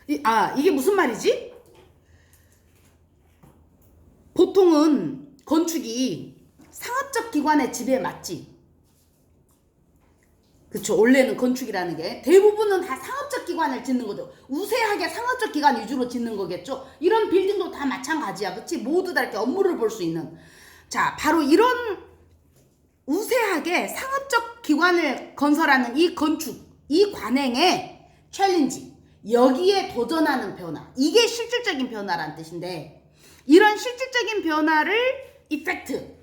이게 무슨 말이지? 보통은 건축이 상업적 기관의 지배에 맞지. 그쵸. 원래는 건축이라는 게 대부분은 다 상업적 기관을 짓는 거죠. 우세하게 상업적 기관 위주로 짓는 거겠죠. 이런 빌딩도 다 마찬가지야. 그치? 모두 다 이렇게 업무를 볼 수 있는. 자, 바로 이런 우세하게 상업적 기관을 건설하는 이 건축, 이 관행의 챌린지, 여기에 도전하는 변화, 이게 실질적인 변화라는 뜻인데, 이런 실질적인 변화를 이펙트,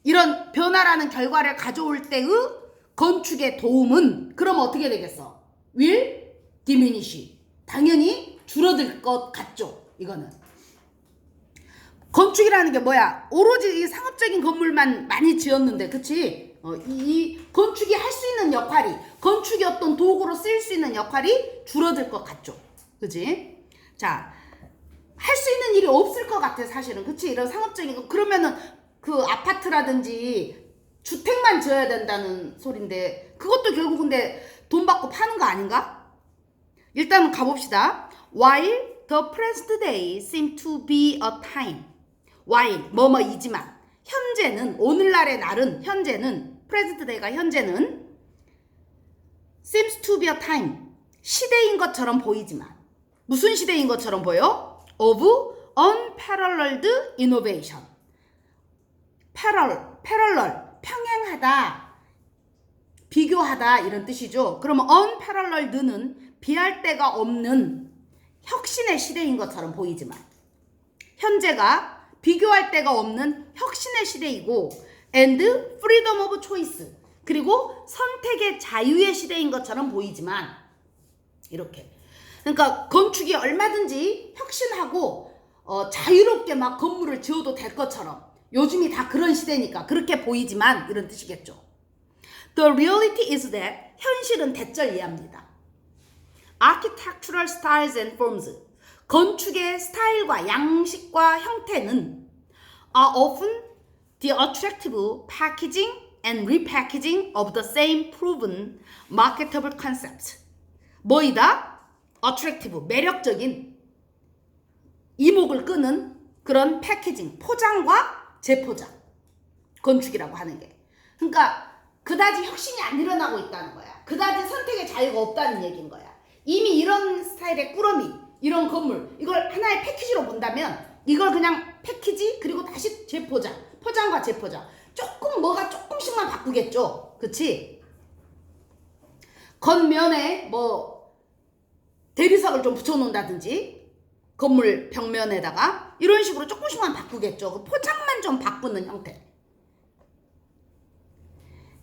이런 변화라는 결과를 가져올 때의 건축의 도움은 그럼 어떻게 되겠어? will diminish. 당연히 줄어들 것 같죠. 이거는 건축이라는 게 뭐야? 오로지 이 상업적인 건물만 많이 지었는데, 그치? 이 건축이 할 수 있는 역할이, 건축이 어떤 도구로 쓰일 수 있는 역할이 줄어들 것 같죠. 그치? 자, 할 수 있는 일이 없을 것 같아, 사실은. 그치? 이런 상업적인 거. 그러면은 그 아파트라든지 주택만 지어야 된다는 소린데, 그것도 결국 근데 돈 받고 파는 거 아닌가? 일단 가봅시다. While the present day seem to be a time. while 뭐뭐이지만, 현재는, 오늘날의 날은, 현재는, present day가 현재는 seems to be a time, 시대인 것처럼 보이지만, 무슨 시대인 것처럼 보여? of unparalleled innovation. parallel, 평행하다, 비교하다 이런 뜻이죠. 그러면 unparalleled는 비할 데가 없는 혁신의 시대인 것처럼 보이지만, 현재가 비교할 데가 없는 혁신의 시대이고, and freedom of choice, 그리고 선택의 자유의 시대인 것처럼 보이지만, 이렇게. 그러니까 건축이 얼마든지 혁신하고 자유롭게 막 건물을 지어도 될 것처럼, 요즘이 다 그런 시대니까 그렇게 보이지만, 이런 뜻이겠죠. The reality is that, 현실은 대절 이해합니다. Architectural styles and forms, 건축의 스타일과 양식과 형태는 are often the attractive packaging and repackaging of the same proven marketable concept. 뭐이다? attractive, 매력적인, 이목을 끄는 그런 패키징, 포장과 재포장, 건축이라고 하는 게. 그러니까 그다지 혁신이 안 일어나고 있다는 거야. 그다지 선택의 자유가 없다는 얘기인 거야. 이미 이런 스타일의 꾸러미, 이런 건물, 이걸 하나의 패키지로 본다면, 이걸 그냥 패키지, 그리고 다시 재포장, 포장과 재포장, 조금 뭐가 조금씩만 바꾸겠죠. 그치? 겉면에 뭐 대리석을 좀 붙여놓는다든지, 건물 벽면에다가 이런 식으로 조금씩만 바꾸겠죠. 그 포장만 좀 바꾸는 형태.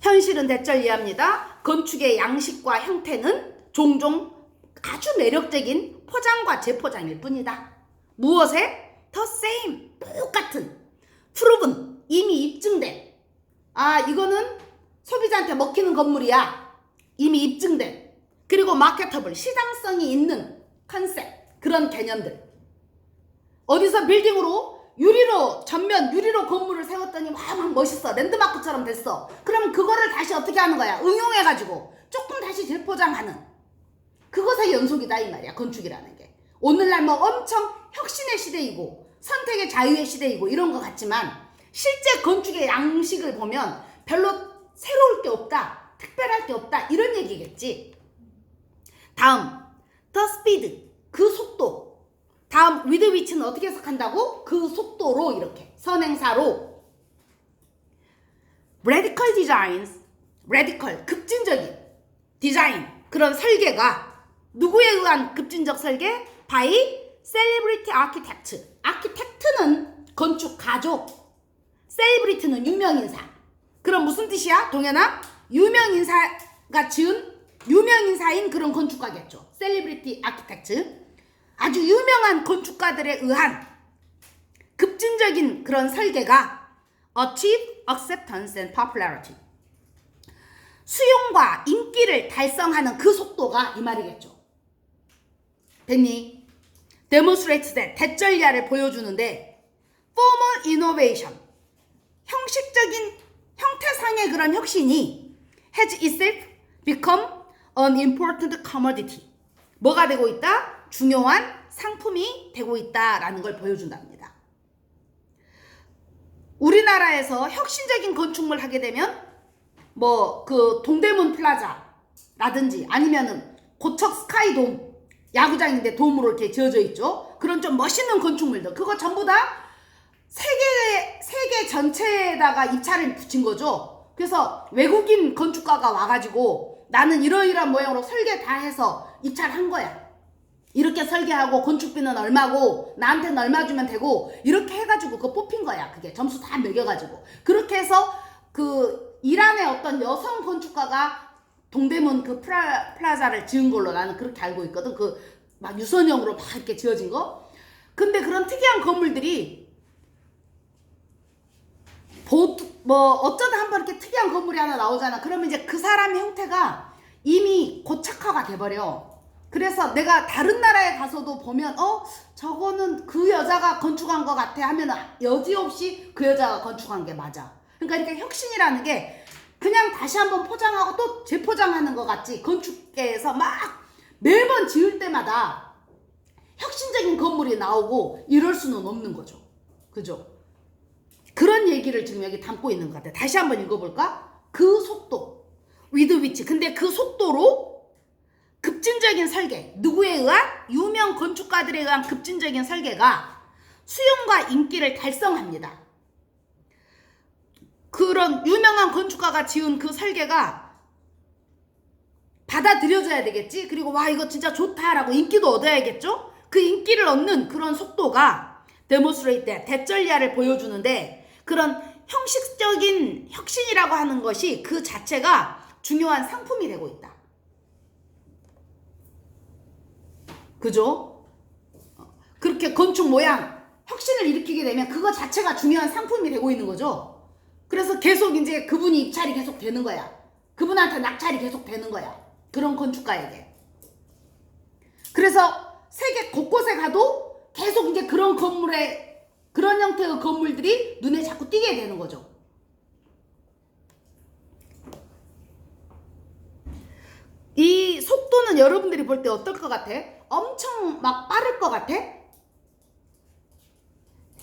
현실은 대절 이해합니다. 건축의 양식과 형태는 종종 아주 매력적인 포장과 재포장일 뿐이다. 무엇에? The same, 똑같은, proven, 이미 입증된, 이거는 소비자한테 먹히는 건물이야, 이미 입증된, 그리고 marketable, 시장성이 있는 컨셉, 그런 개념들. 어디서 빌딩으로 유리로, 전면 유리로 건물을 세웠더니 막 멋있어, 랜드마크처럼 됐어. 그럼 그거를 다시 어떻게 하는 거야? 응용해가지고 조금 다시 재포장하는, 그것의 연속이다 이 말이야, 건축이라는 게. 오늘날 뭐 엄청 혁신의 시대이고 선택의 자유의 시대이고 이런 것 같지만, 실제 건축의 양식을 보면 별로 새로울 게 없다, 특별할 게 없다, 이런 얘기겠지. 다음, the speed, 그 속도. 다음, with which는 어떻게 해석한다고? 그 속도로, 이렇게 선행사로. radical designs, radical, 급진적인 디자인, 그런 설계가 누구에 의한 급진적 설계? by celebrity architect. 아키텍트는 건축 가족, 셀리브리티는 유명인사. 그럼 무슨 뜻이야, 동현아? 유명인사가 지은, 유명인사인 그런 건축가겠죠. 셀리브리티 아키텍트. 아주 유명한 건축가들에 의한 급진적인 그런 설계가 achieve acceptance and popularity, 수용과 인기를 달성하는 그 속도가 이 말이겠죠. 됐니? demonstrates that, 대절야를 보여주는데, formal innovation, 형식적인 형태상의 그런 혁신이 has itself become an important commodity, 뭐가 되고 있다? 중요한 상품이 되고 있다라는 걸 보여준답니다. 우리나라에서 혁신적인 건축물 하게 되면 뭐 그 동대문 플라자라든지 아니면은 고척 스카이돔 야구장인데 돔으로 이렇게 지어져 있죠. 그런 좀 멋있는 건축물들 그거 전부 다 세계 전체에다가 입찰을 붙인 거죠. 그래서 외국인 건축가가 와가지고 나는 이러이러한 모양으로 설계 다 해서 입찰한 거야. 이렇게 설계하고 건축비는 얼마고 나한테는 얼마 주면 되고 이렇게 해가지고 그거 뽑힌 거야. 그게 점수 다 매겨가지고 그렇게 해서 그 이란의 어떤 여성 건축가가 동대문 그 플라자를 지은 걸로 나는 그렇게 알고 있거든. 그 막 유선형으로 막 이렇게 지어진 거. 근데 그런 특이한 건물들이 뭐 어쩌다 한번 이렇게 특이한 건물이 하나 나오잖아. 그러면 이제 그 사람의 형태가 이미 고착화가 돼버려. 그래서 내가 다른 나라에 가서도 보면 저거는 그 여자가 건축한 것 같아 하면 여지없이 그 여자가 건축한 게 맞아. 그러니까 혁신이라는 게 그냥 다시 한번 포장하고 또 재포장하는 것 같지. 건축계에서 막 매번 지을 때마다 혁신적인 건물이 나오고 이럴 수는 없는 거죠. 그죠? 그런 얘기를 지금 여기 담고 있는 것 같아. 다시 한번 읽어볼까? 그 속도 with which. 근데 그 속도로 급진적인 설계, 누구에 의한? 유명 건축가들에 의한 급진적인 설계가 수용과 인기를 달성합니다. 그런 유명한 건축가가 지은 그 설계가 받아들여져야 되겠지. 그리고 와 이거 진짜 좋다라고 인기도 얻어야겠죠. 그 인기를 얻는 그런 속도가 데모스트레이트, 대전리아를 보여주는데 그런 형식적인 혁신이라고 하는 것이 그 자체가 중요한 상품이 되고 있다. 그죠? 그렇게 건축 모양 혁신을 일으키게 되면 그거 자체가 중요한 상품이 되고 있는 거죠. 그래서 계속 이제 그분이 입찰이 계속 되는 거야. 그분한테 낙찰이 계속 되는 거야. 그런 건축가에게. 그래서 세계 곳곳에 가도 계속 이제 그런 건물에 그런 형태의 건물들이 눈에 자꾸 띄게 되는 거죠. 이 속도는 여러분들이 볼 때 어떨 것 같아? 엄청 막 빠를 것 같아?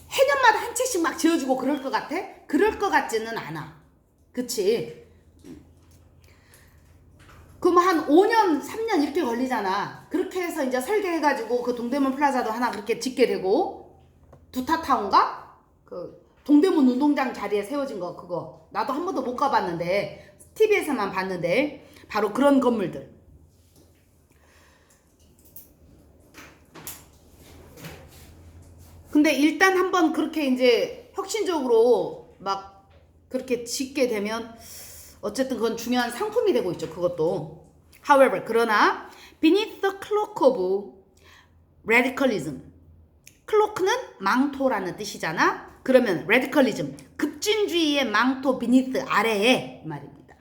해년마다 한 채씩 막 지어주고 그럴 것 같아? 그럴 것 같지는 않아. 그치? 그럼 한 5년, 3년 이렇게 걸리잖아. 그렇게 해서 이제 설계해가지고 그 동대문 플라자도 하나 그렇게 짓게 되고 두타타운가? 그 동대문 운동장 자리에 세워진 거 그거 나도 한 번도 못 가봤는데 TV에서만 봤는데 바로 그런 건물들. 근데 일단 한번 그렇게 이제 혁신적으로 막 그렇게 짓게 되면 어쨌든 그건 중요한 상품이 되고 있죠. 그것도. However, 그러나 beneath the cloak of radicalism. cloak는 망토라는 뜻이잖아. 그러면 radicalism, 급진주의의 망토 beneath 아래에 이 말입니다.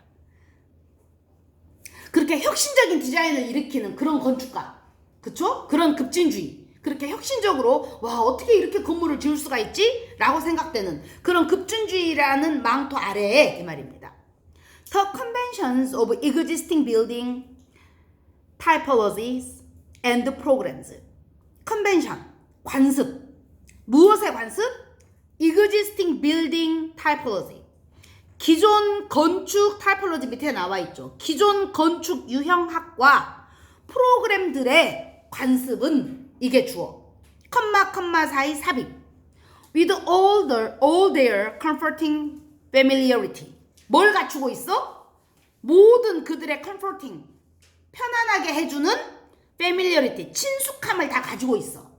그렇게 혁신적인 디자인을 일으키는 그런 건축가. 그쵸? 그런 급진주의. 그렇게 혁신적으로 와 어떻게 이렇게 건물을 지을 수가 있지? 라고 생각되는 그런 급진주의라는 망토 아래에 이 말입니다. The conventions of existing building typologies and programs. convention, 관습. 무엇의 관습? existing building typology. 기존 건축 타이폴로지 밑에 나와 있죠. 기존 건축 유형학과 프로그램들의 관습은 이게 주어. 컴마 사이 삽입. With all their comforting familiarity. 뭘 갖추고 있어? 모든 그들의 comforting, 편안하게 해주는 familiarity, 친숙함을 다 가지고 있어.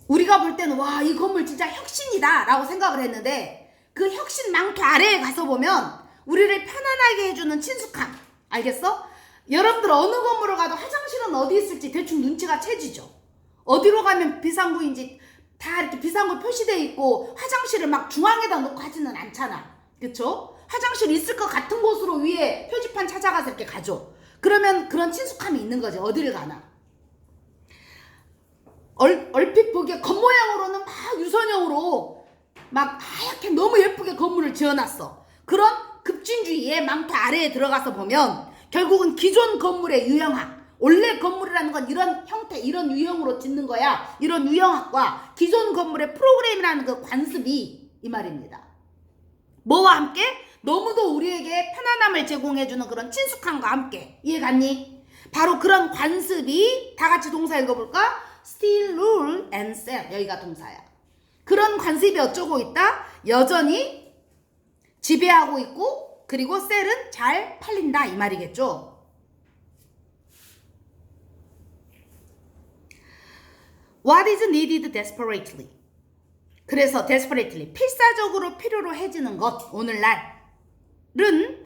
우리가 볼 때는 와, 이 건물 진짜 혁신이다 라고 생각을 했는데 그 혁신 망토 아래에 가서 보면 우리를 편안하게 해주는 친숙함. 알겠어? 여러분들 어느 건물을 가도 화장실은 어디 있을지 대충 눈치가 채지죠. 어디로 가면 비상구인지 다 이렇게 비상구 표시되어 있고 화장실을 막 중앙에다 놓고 하지는 않잖아. 그쵸? 화장실 있을 것 같은 곳으로 위에 표지판 찾아가서 이렇게 가죠. 그러면 그런 친숙함이 있는 거지. 어디를 가나. 얼핏 보기에 겉모양으로는 막 유선형으로 막 하얗게 너무 예쁘게 건물을 지어놨어. 그런 급진주의의 망토 아래에 들어가서 보면 결국은 기존 건물의 유형학. 원래 건물이라는 건 이런 형태, 이런 유형으로 짓는 거야. 이런 유형학과 기존 건물의 프로그램이라는 그 관습이 이 말입니다. 뭐와 함께? 너무도 우리에게 편안함을 제공해주는 그런 친숙함과 함께. 이해갔니? 바로 그런 관습이 다 같이 동사 읽어볼까? still rule and set. 여기가 동사야. 그런 관습이 어쩌고 있다? 여전히 지배하고 있고 그리고 셀은 잘 팔린다 이 말이겠죠. What is needed desperately? 그래서 desperately 필사적으로 필요로 해지는 것 오늘날은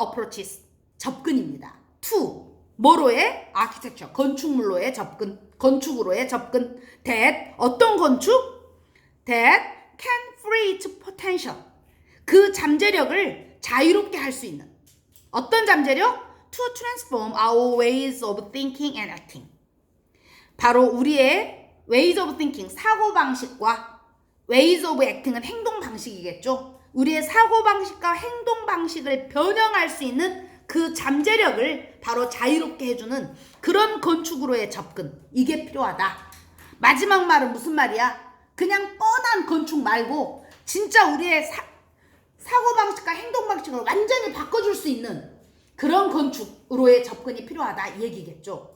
approaches 접근입니다. to 뭐로의 architecture 건축물로의 접근 건축으로의 접근 that 어떤 건축? that can free its potential 그 잠재력을 자유롭게 할 수 있는 어떤 잠재력? to transform our ways of thinking and acting 바로 우리의 ways of thinking 사고방식과 ways of acting은 행동방식이겠죠. 우리의 사고방식과 행동방식을 변형할 수 있는 그 잠재력을 바로 자유롭게 해주는 그런 건축으로의 접근 이게 필요하다. 마지막 말은 무슨 말이야? 그냥 뻔한 건축 말고 진짜 우리의 사고방식과 행동방식을 완전히 바꿔줄 수 있는 그런 건축으로의 접근이 필요하다 이 얘기겠죠.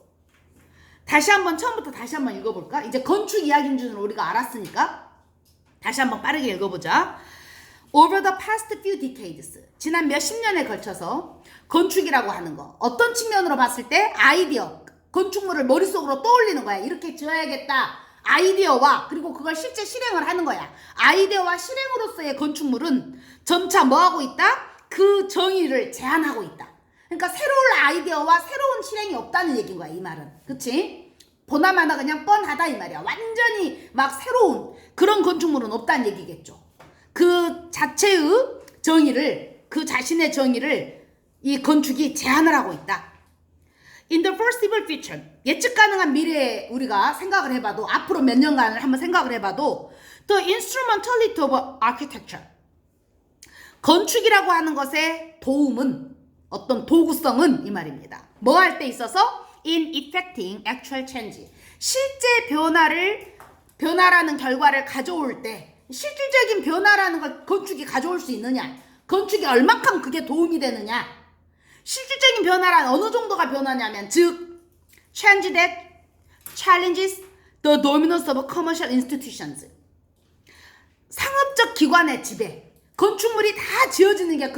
다시 한번 처음부터 다시 한번 읽어볼까? 이제 건축 이야기인 줄은 우리가 알았으니까 다시 한번 빠르게 읽어보자. Over the past few decades 지난 몇십 년에 걸쳐서 건축이라고 하는 거 어떤 측면으로 봤을 때 아이디어 건축물을 머릿속으로 떠올리는 거야. 이렇게 지어야겠다 아이디어와 그리고 그걸 실제 실행을 하는 거야. 아이디어와 실행으로서의 건축물은 점차 뭐하고 있다? 그 정의를 제한하고 있다. 그러니까 새로운 아이디어와 새로운 실행이 없다는 얘기인 거야 이 말은. 그치? 보나마나 그냥 뻔하다 이 말이야. 완전히 막 새로운 그런 건축물은 없다는 얘기겠죠. 그 자체의 정의를 그 자신의 정의를 이 건축이 제한을 하고 있다. In the foreseeable future 예측 가능한 미래에 우리가 생각을 해봐도 앞으로 몇 년간을 한번 생각을 해봐도 the instrumentality of architecture 건축이라고 하는 것의 도움은 어떤 도구성은 이 말입니다. 뭐 할 때 있어서 in effecting actual change 실제 변화라는 결과를 가져올 때 실질적인 변화라는 걸 건축이 가져올 수 있느냐 건축이 얼만큼 그게 도움이 되느냐 실질적인 변화란 어느 정도가 변화냐면 즉 change that challenges the dominance of commercial institutions 상업적 기관의 지배 건축물이 다 지어지는 게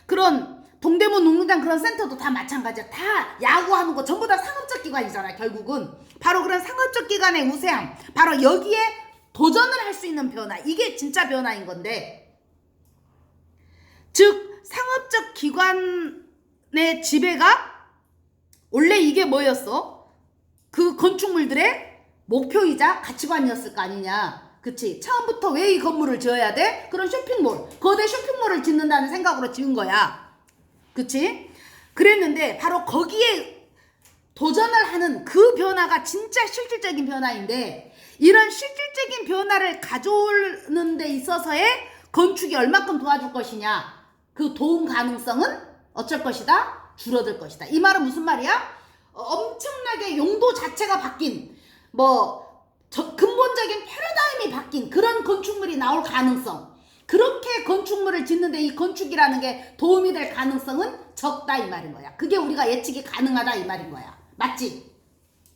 그런 동대문 농구장 그런 센터도 다 마찬가지야. 다 야구하는 거 전부 다 상업적 기관이잖아. 결국은 바로 그런 상업적 기관의 우세함 바로 여기에 도전을 할 수 있는 변화 이게 진짜 변화인 건데 즉 상업적 기관의 지배가 원래 이게 뭐였어? 그 건축물들의 목표이자 가치관이었을 거 아니냐. 그치? 처음부터 왜 이 건물을 지어야 돼? 그런 쇼핑몰 거대 쇼핑몰을 짓는다는 생각으로 지은 거야. 그치? 그랬는데 바로 거기에 도전을 하는 그 변화가 진짜 실질적인 변화인데 이런 실질적인 변화를 가져오는 데 있어서의 건축이 얼마큼 도와줄 것이냐 그 도움 가능성은 어쩔 것이다? 줄어들 것이다. 이 말은 무슨 말이야? 엄청나게 용도 자체가 바뀐 근본적인 패러다임이 바뀐 그런 건축물이 나올 가능성 그렇게 건축물을 짓는데 이 건축이라는 게 도움이 될 가능성은 적다 이 말인 거야. 그게 우리가 예측이 가능하다 이 말인 거야. 맞지?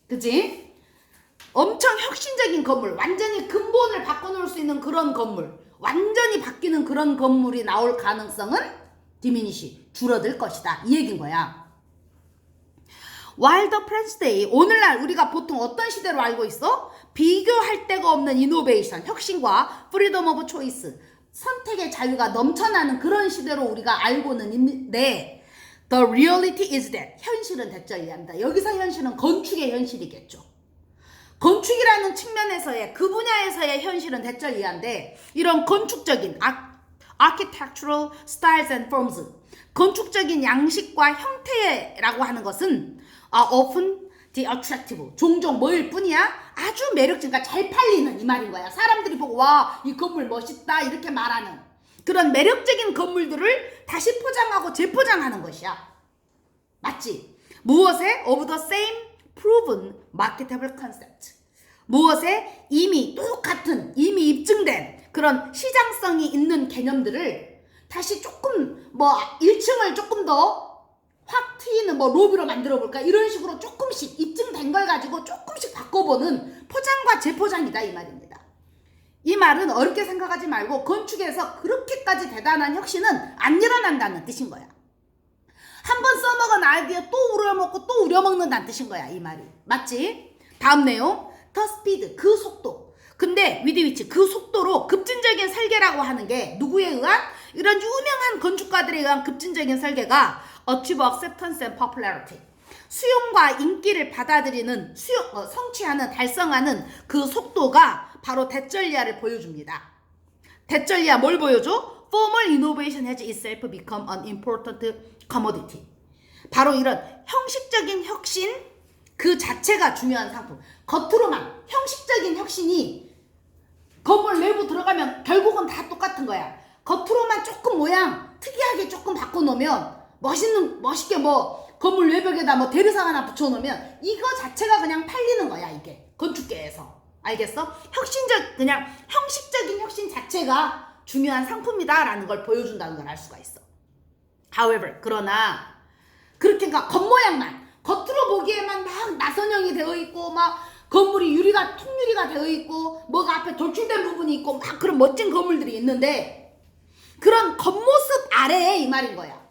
그치? 엄청 혁신적인 건물 완전히 근본을 바꿔놓을 수 있는 그런 건물 완전히 바뀌는 그런 건물이 나올 가능성은 diminish 줄어들 것이다 이 얘기인 거야. While the present day 오늘날 우리가 보통 어떤 시대로 알고 있어? 비교할 데가 없는 이노베이션 혁신과 freedom of choice 선택의 자유가 넘쳐나는 그런 시대로 우리가 알고는 있는데 the reality is that 현실은 대절 이해합니다. 여기서 현실은 건축의 현실이겠죠. 건축이라는 측면에서의 그 분야에서의 현실은 대절 이해한데 이런 건축적인 architectural styles and forms 건축적인 양식과 형태라고 하는 것은 often the attractive 종종 뭐일 뿐이야? 아주 매력적 그러니까 잘 팔리는 이 말인 거야. 사람들이 보고 와 이 건물 멋있다 이렇게 말하는 그런 매력적인 건물들을 다시 포장하고 재포장하는 것이야. 맞지? 무엇에? of the same proven marketable concept. 무엇에? 이미 똑같은, 이미 입증된 그런 시장성이 있는 개념들을 다시 조금 1층을 조금 더 확 트이는 로비로 만들어 볼까? 이런 식으로 조금씩 입증된 걸 가지고 조금씩 바꿔보는 포장과 재포장이다 이 말입니다. 이 말은 어렵게 생각하지 말고 건축에서 그렇게까지 대단한 혁신은 안 일어난다는 뜻인 거야. 한번 써먹은 아이디어 또 우려먹고 또 우려먹는다는 뜻인 거야 이 말이. 맞지? 다음 내용. The speed, 그 속도. 근데 with which, 그 속도로 급진적인 설계라고 하는 게 누구에 의한? 이런 유명한 건축가들에 의한 급진적인 설계가 achieve acceptance and popularity. 수용과 인기를 받아들이는, 성취하는, 달성하는 그 속도가 바로 대절리아를 보여줍니다. 대절리아 뭘 보여줘? Formal innovation has itself become an important commodity. 바로 이런 형식적인 혁신 그 자체가 중요한 상품. 겉으로만 형식적인 혁신이 건물 내부 들어가면 결국은 다 똑같은 거야. 겉으로만 조금 모양 특이하게 조금 바꿔놓으면 멋있게 건물 외벽에다 대리석 하나 붙여놓으면 이거 자체가 그냥 팔리는 거야 이게 건축계에서. 알겠어? 그냥 형식적인 혁신 자체가 중요한 상품이다 라는 걸 보여준다는 걸 알 수가 있어. However, 그러나 그렇게 겉모양만 겉으로 보기에만 막 나선형이 되어 있고 건물이 통유리가 되어 있고 앞에 돌출된 부분이 있고 막 그런 멋진 건물들이 있는데 그런 겉모습 아래에 이 말인 거야.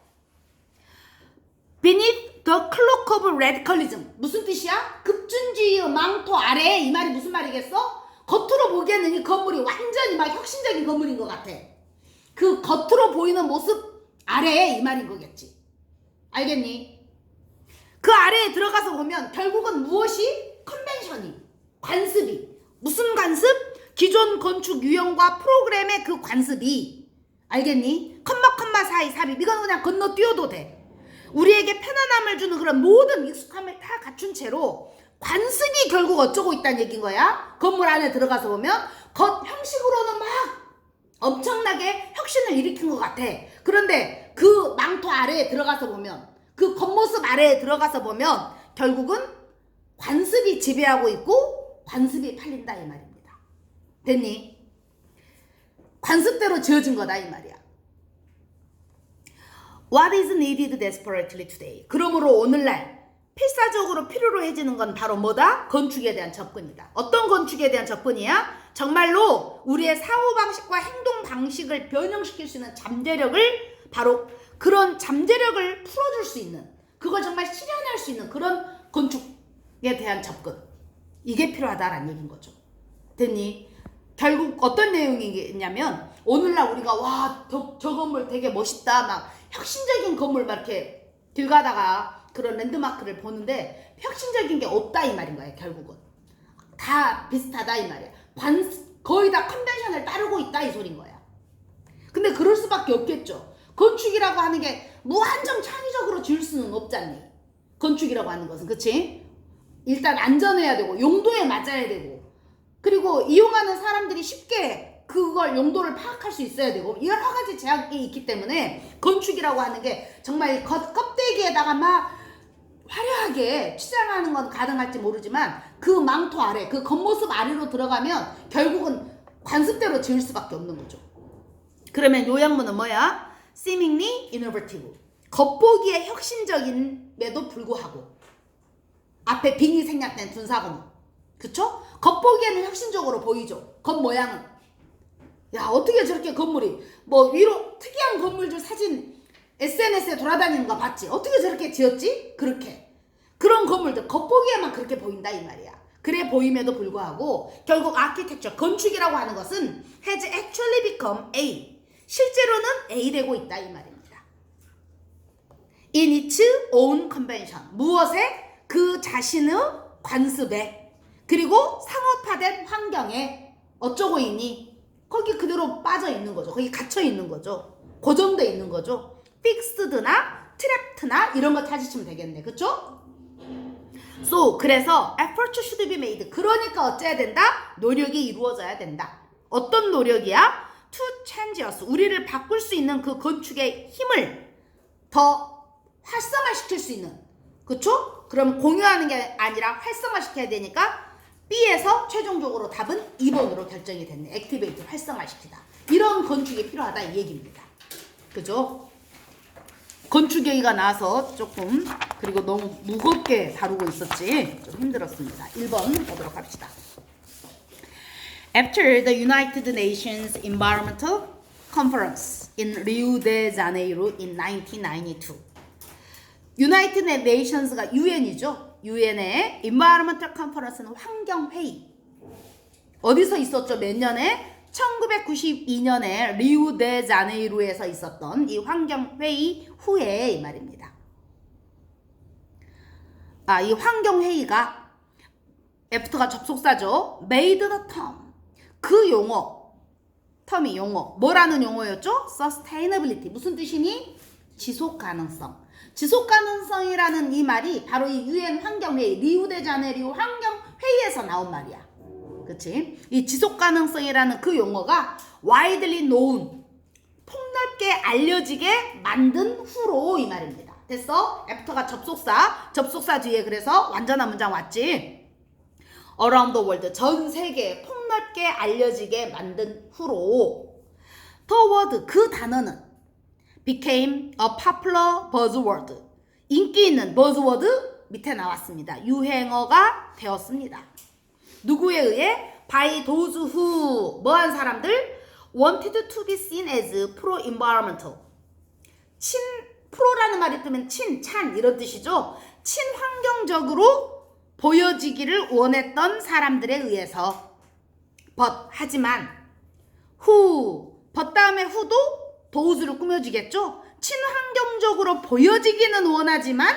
Beneath the cloak of radicalism. 무슨 뜻이야? 급진주의의 망토 아래에 이 말이 무슨 말이겠어? 겉으로 보기에는 이 건물이 완전히 혁신적인 건물인 것 같아. 그 겉으로 보이는 모습 아래에 이 말인 거겠지. 알겠니? 그 아래에 들어가서 보면 결국은 무엇이? 컨벤션이, 관습이. 무슨 관습? 기존 건축 유형과 프로그램의 그 관습이. 알겠니? 컴마 사이 삽입. 이건 그냥 건너뛰어도 돼. 우리에게 편안함을 주는 그런 모든 익숙함을 다 갖춘 채로 관습이 결국 어쩌고 있다는 얘기인 거야. 건물 안에 들어가서 보면 겉 형식으로는 막 엄청나게 혁신을 일으킨 것 같아. 그런데 그 망토 아래에 들어가서 보면 그 겉모습 아래에 들어가서 보면 결국은 관습이 지배하고 있고 관습이 팔린다 이 말입니다. 됐니? 관습대로 지어진 거다 이 말이야. What is needed desperately today? 그러므로 오늘날 필사적으로 필요로 해지는 건 바로 뭐다? 건축에 대한 접근이다. 어떤 건축에 대한 접근이야? 정말로 우리의 사고방식과 행동방식을 변형시킬 수 있는 잠재력을 바로 그런 잠재력을 풀어줄 수 있는 그걸 정말 실현할 수 있는 그런 건축에 대한 접근. 이게 필요하다라는 얘기인 거죠. 됐니? 결국 어떤 내용이냐면 오늘날 우리가 저 건물 되게 멋있다 혁신적인 건물 이렇게 길 가다가 그런 랜드마크를 보는데 혁신적인 게 없다 이 말인 거예요. 결국은 다 비슷하다 이 말이야. 거의 다 컨벤션을 따르고 있다 이 소린 거야. 근데 그럴 수밖에 없겠죠. 건축이라고 하는 게 무한정 창의적으로 지을 수는 없잖니. 건축이라고 하는 것은 그치? 일단 안전해야 되고 용도에 맞아야 되고 그리고 이용하는 사람들이 쉽게 그걸 용도를 파악할 수 있어야 되고 여러 가지 제약이 있기 때문에 건축이라고 하는 게 정말 껍데기에다가 화려하게 치장하는 건 가능할지 모르지만 그 망토 아래 그 겉모습 아래로 들어가면 결국은 관습대로 지을 수밖에 없는 거죠. 그러면 요약문은 뭐야? Seemingly innovative. 겉보기에 혁신적임에도 불구하고 앞에 빙이 생략된 둔사고문. 그쵸? 겉보기에는 혁신적으로 보이죠. 겉모양은. 야 어떻게 저렇게 건물이 위로 특이한 건물들 사진 SNS에 돌아다니는 거 봤지? 어떻게 저렇게 지었지? 그렇게 그런 건물들 겉보기에만 그렇게 보인다 이 말이야. 그래 보임에도 불구하고 결국 아키텍처 건축이라고 하는 것은 has actually become A. 실제로는 A 되고 있다 이 말입니다. In its own convention. 무엇에? 그 자신의 관습에 그리고 상업화된 환경에 어쩌고 있니? 거기 그대로 빠져 있는 거죠. 거기 갇혀 있는 거죠. 고정돼 있는 거죠. fixed나 trapped나 이런 거 찾으시면 되겠네. 그쵸? So 그래서 effort should be made. 그러니까 어째야 된다? 노력이 이루어져야 된다. 어떤 노력이야? To change us. 우리를 바꿀 수 있는 그 건축의 힘을 더 활성화시킬 수 있는 그쵸? 그럼 공유하는 게 아니라 활성화시켜야 되니까 B에서 최종적으로 답은 2번으로 결정이 됐네. 액티베이트 활성화시키다. 이런 건축이 필요하다 이 얘기입니다. 그죠? 건축 얘기가 나와서 조금 그리고 너무 무겁게 다루고 있었지 좀 힘들었습니다. 1번 보도록 합시다. After the United Nations Environmental Conference in Rio de Janeiro in 1992 United Nations가 UN이죠. UN의 Environmental Conference는 환경회의 어디서 있었죠? 몇 년에? 1992년에 리우데자네이루에서 있었던 이 환경회의 후에 이 말입니다. 이 환경회의가 애프터가 접속사죠. made the term. 그 용어, 텀이 용어. 뭐라는 용어였죠? sustainability. 무슨 뜻이니? 지속가능성. 지속가능성이라는 이 말이 바로 이 UN 환경회의, 리우데자네이루 환경회의에서 나온 말이야. 그치? 이 지속가능성이라는 그 용어가 widely known, 폭넓게 알려지게 만든 후로 이 말입니다. 됐어? 애프터가 접속사 뒤에 그래서 완전한 문장 왔지? around the world, 전 세계에 폭넓게 알려지게 만든 후로 the word, 그 단어는 became a popular buzzword, 인기 있는 buzzword 밑에 나왔습니다. 유행어가 되었습니다. 누구에 의해? By those who 뭐한 사람들? Wanted to be seen as pro-environmental. 프로라는 말이 뜨면 찬 이런 뜻이죠. 친환경적으로 보여지기를 원했던 사람들에 의해서 하지만 but 다음에 who도 those로 꾸며지겠죠. 친환경적으로 보여지기는 원하지만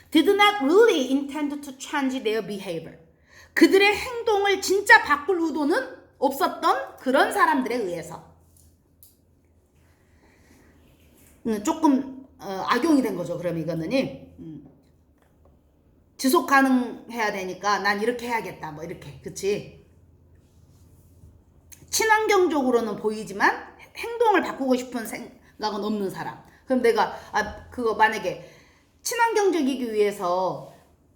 did not really intend to change their behavior. 그들의 행동을 진짜 바꿀 의도는 없었던 그런 사람들에 의해서 조금 악용이 된 거죠. 그럼 이거는 지속 가능해야 되니까 난 이렇게 해야겠다 뭐 이렇게 그치? 친환경적으로는 보이지만 행동을 바꾸고 싶은 생각은 없는 사람. 그럼 내가 그거 만약에 친환경적이기 위해서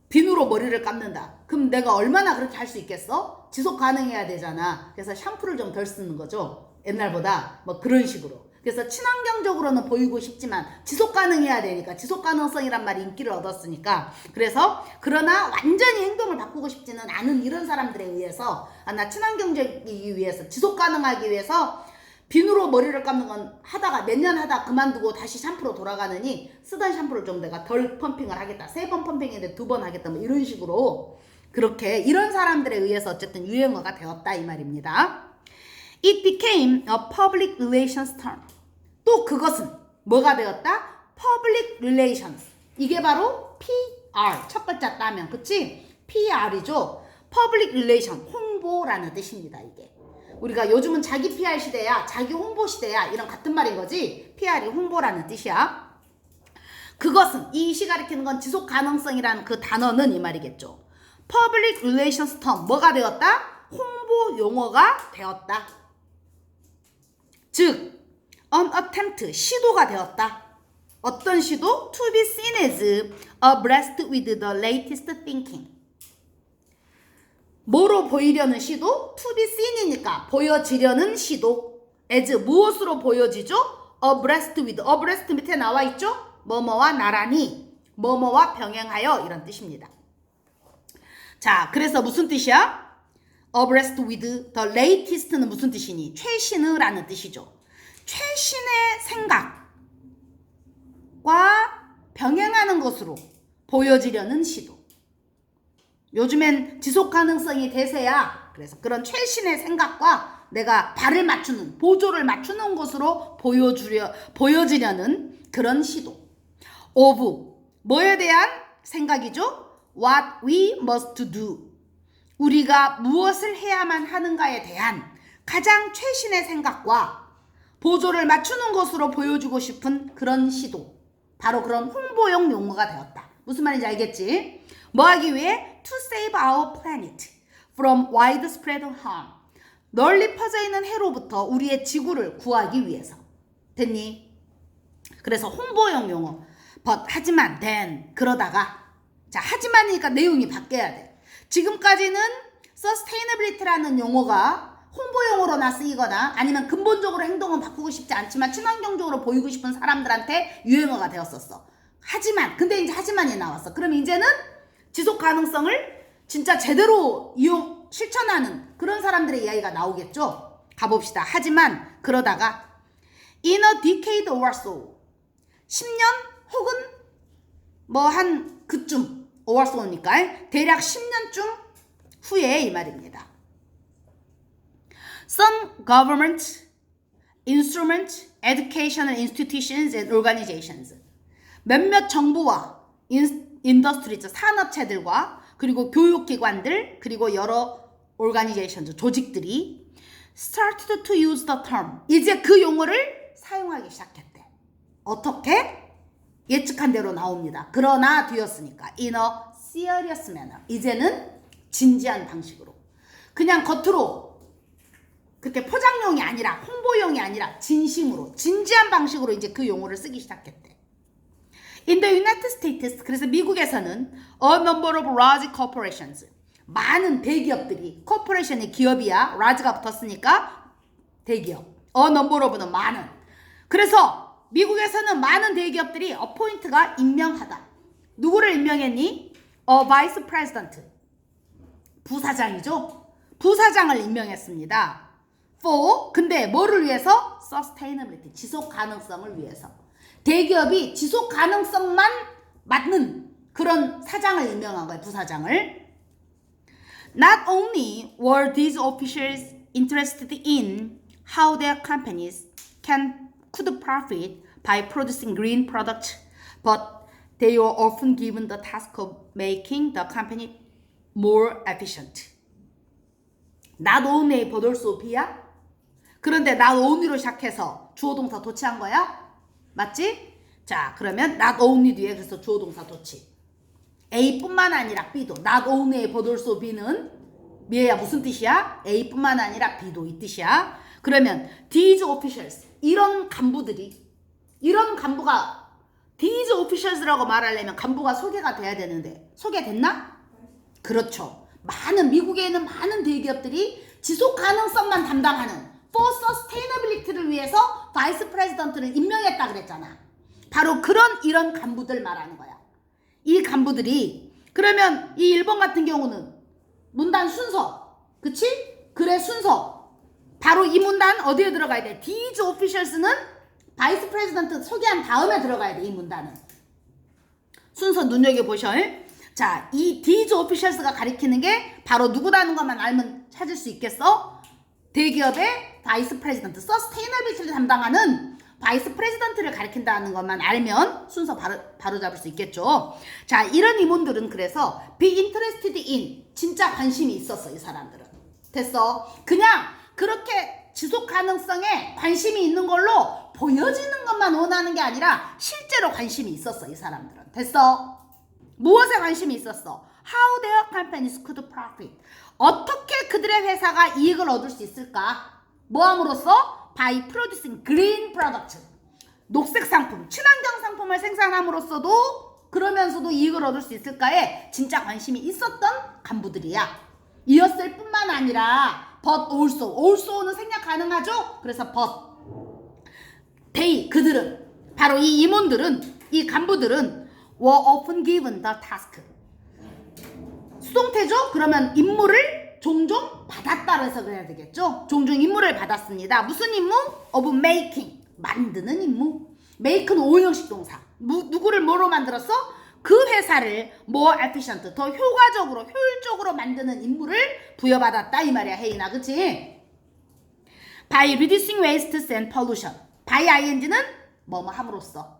비누로 머리를 감는다. 그럼 내가 얼마나 그렇게 할 수 있겠어? 지속 가능해야 되잖아. 그래서 샴푸를 좀 덜 쓰는 거죠. 옛날보다 뭐 그런 식으로. 그래서 친환경적으로는 보이고 싶지만 지속 가능해야 되니까 지속 가능성이란 말이 인기를 얻었으니까 그래서 그러나 완전히 행동을 바꾸고 싶지는 않은 이런 사람들에 의해서 나 친환경적이기 위해서 지속 가능하기 위해서 비누로 머리를 감는 건 하다가 몇 년 하다 그만두고 다시 샴푸로 돌아가느니 쓰던 샴푸를 좀 내가 덜 펌핑을 하겠다. 3번 펌핑인데 2번 하겠다. 뭐 이런 식으로 그렇게 이런 사람들에 의해서 어쨌든 유행어가 되었다 이 말입니다. It became a public relations term. 또 그것은 뭐가 되었다? Public relations. 이게 바로 PR. 첫 글자 따면 그치? PR이죠. Public relation. 홍보라는 뜻입니다. 이게. 우리가 요즘은 자기 PR 시대야, 자기 홍보 시대야 이런 같은 말인 거지. PR이 홍보라는 뜻이야. 그것은 이 시 가리키는 건 지속 가능성이라는 그 단어는 이 말이겠죠. Public relations term 뭐가 되었다? 홍보 용어가 되었다. 즉 an attempt 시도가 되었다. 어떤 시도? To be seen as abreast with the latest thinking. 뭐로 보이려는 시도? To be seen이니까 보여지려는 시도. as 무엇으로 보여지죠? abreast with. abreast 밑에 나와 있죠? 뭐뭐와 나란히, 뭐뭐와 병행하여 이런 뜻입니다. 자, 그래서 무슨 뜻이야? abreast with the latest는 무슨 뜻이니? 최신의라는 뜻이죠. 최신의 생각과 병행하는 것으로 보여지려는 시도. 요즘엔 지속 가능성이 대세야. 그래서 그런 최신의 생각과 내가 발을 맞추는, 보조를 맞추는 것으로 보여지려는 그런 시도. of, 뭐에 대한 생각이죠? What we must do. 우리가 무엇을 해야만 하는가에 대한 가장 최신의 생각과 보조를 맞추는 것으로 보여주고 싶은 그런 시도. 바로 그런 홍보용 용어가 되었다. 무슨 말인지 알겠지? 뭐 하기 위해? To save our planet from widespread harm. 널리 퍼져 있는 해로부터 우리의 지구를 구하기 위해서. 됐니? 그래서 홍보용 용어. but 하지만 then 그러다가 자 하지만이니까 내용이 바뀌어야 돼. 지금까지는 sustainability라는 용어가 홍보용어로나 쓰이거나 아니면 근본적으로 행동은 바꾸고 싶지 않지만 친환경적으로 보이고 싶은 사람들한테 유행어가 되었었어. 하지만 근데 이제 하지만이 나왔어. 그럼 이제는 지속 가능성을 진짜 제대로 실천하는 그런 사람들의 이야기가 나오겠죠. 가봅시다. 하지만 그러다가 in a decade or so 10년 혹은 뭐 한 그쯤 or so니까 대략 10년쯤 후에 이 말입니다. Some government, instrument, educational institutions and organizations 몇몇 정부와 인더스트리즈 산업체들과 그리고 교육기관들 그리고 여러 organizations 조직들이 started to use the term 이제 그 용어를 사용하기 시작했대. 어떻게? 예측한 대로 나옵니다. 그러나 뒤였으니까 in a serious manner 이제는 진지한 방식으로 그냥 겉으로 그렇게 포장용이 아니라 홍보용이 아니라 진심으로 진지한 방식으로 이제 그 용어를 쓰기 시작했대. In the United States 그래서 미국에서는 a number of large corporations 많은 대기업들이 corporation이 기업이야 large가 붙었으니까 대기업 a number of는 많은 그래서 미국에서는 많은 대기업들이 appoint가 임명하다. 누구를 임명했니? a vice president 부사장이죠. 부사장을 임명했습니다. for 근데 뭐를 위해서? sustainability 지속 가능성을 위해서. 대기업이 지속 가능성만 맞는 그런 사장을 임명한 거예요. 부사장을. Not only were these officials interested in how their companies could profit by producing green products, but they were often given the task of making the company more efficient. Not only but also be야? 그런데 not only로 시작해서 주어동사 도치한 거야? 맞지? 자 그러면 not only 뒤에 그래서 주어동사 도치. A뿐만 아니라 B도 not only but also B는 미애야 무슨 뜻이야? A뿐만 아니라 B도 이 뜻이야. 그러면 these officials 이런 간부들이 이런 간부가 these officials라고 말하려면 간부가 소개가 돼야 되는데 소개됐나? 그렇죠. 미국에 있는 많은 대기업들이 지속 가능성만 담당하는 for sustainability를 위해서 바이스 프레지던트를 임명했다 그랬잖아. 바로 이런 간부들 말하는 거야. 이 간부들이 그러면 이 1번 같은 경우는 문단 순서 그치? 글의 순서 바로 이 문단 어디에 들어가야 돼? These officials는 바이스 프레지던트 소개한 다음에 들어가야 돼. 이 문단은 순서 눈여겨보셔. 자, 이 these officials가 가리키는 게 바로 누구라는 것만 알면 찾을 수 있겠어? 대기업의 바이스 프레지던트 서스테이너빌티를 담당하는 바이스 프레지던트를 가리킨다는 것만 알면 순서 바로 잡을 수 있겠죠. 자, 이런 임원들은 그래서 be interested in 진짜 관심이 있었어. 이 사람들은 됐어. 그냥 그렇게 지속 가능성에 관심이 있는 걸로 보여지는 것만 원하는 게 아니라 실제로 관심이 있었어. 이 사람들은 됐어. 무엇에 관심이 있었어? How their companies could profit. 어떻게 그들의 회사가 이익을 얻을 수 있을까? 뭐함으로써? By producing green product. 녹색 상품, 친환경 상품을 생산함으로써도 그러면서도 이익을 얻을 수 있을까에 진짜 관심이 있었던 간부들이야. 이었을 뿐만 아니라 but also는 생략 가능하죠? 그래서 but they 그들은 바로 이 임원들은 이 간부들은 were often given the task. 수동태죠? 그러면 임무를 종종 받았다 해서 그래야 되겠죠? 종종 임무를 받았습니다. 무슨 임무? of making. 만드는 임무. make는 5형식 동사. 누구를 뭐로 만들었어? 그 회사를 more efficient. 더 효과적으로, 효율적으로 만드는 임무를 부여받았다. 이 말이야, 혜인아. 그치? by reducing wastes and pollution. by ing는 뭐뭐 함으로써.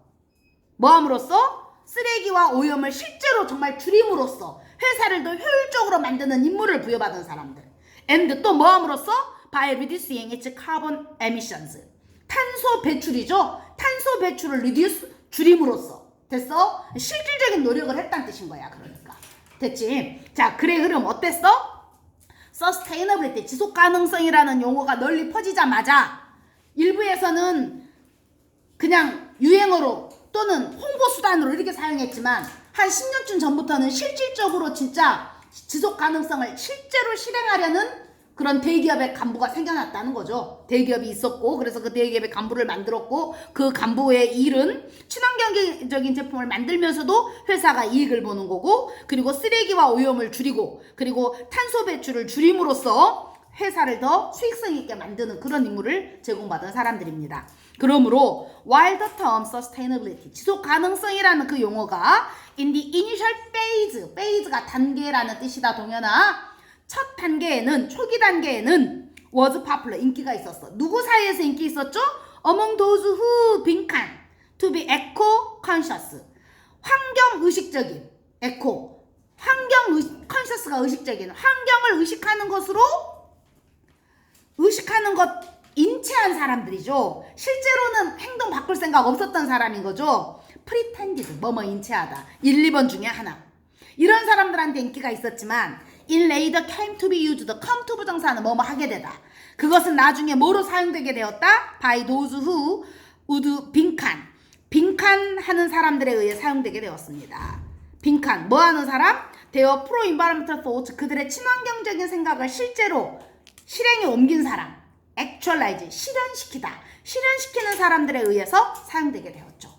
뭐 함으로써? 쓰레기와 오염을 실제로 정말 줄임으로써 회사를 더 효율적으로 만드는 임무를 부여받은 사람들. and 또 뭐 함으로써? by reducing its carbon emissions. 탄소 배출이죠. 탄소 배출을 reduce 줄임으로써. 됐어? 실질적인 노력을 했다는 뜻인 거야. 그러니까. 됐지? 자, 글의 흐름 어땠어? sustainability, 지속가능성이라는 용어가 널리 퍼지자마자 일부에서는 그냥 유행어로 또는 홍보 수단으로 이렇게 사용했지만 한 10년쯤 전부터는 실질적으로 진짜 지속 가능성을 실제로 실행하려는 그런 대기업의 간부가 생겨났다는 거죠. 대기업이 있었고 그래서 그 대기업의 간부를 만들었고 그 간부의 일은 친환경적인 제품을 만들면서도 회사가 이익을 보는 거고 그리고 쓰레기와 오염을 줄이고 그리고 탄소 배출을 줄임으로써 회사를 더 수익성 있게 만드는 그런 임무를 제공받은 사람들입니다. 그러므로 while the term sustainability 지속 가능성이라는 그 용어가 in the initial phase가 단계라는 뜻이다 동현아. 첫 단계에는 초기 단계에는 was popular 인기가 있었어. 누구 사이에서 인기 있었죠? Among those who 빈칸 to be eco conscious 환경 의식적인 eco 환경 conscious가 의식적인 환경을 의식하는 것으로 의식하는 것 인체한 사람들이죠. 실제로는 행동 바꿀 생각 없었던 사람인 거죠. pretended 뭐뭐 인체하다 1, 2번 중에 하나. 이런 사람들한테 인기가 있었지만 in later came to be used come to 부정사는 뭐뭐 하게 되다. 그것은 나중에 뭐로 사용되게 되었다? by those who would 빈칸하는 사람들에 의해 사용되게 되었습니다. 빈칸 뭐 하는 사람? Their pro-environmental thoughts 그들의 친환경적인 생각을 실제로 실행에 옮긴 사람 actualize 실현시키는 사람들에 의해서 사용되게 되었죠.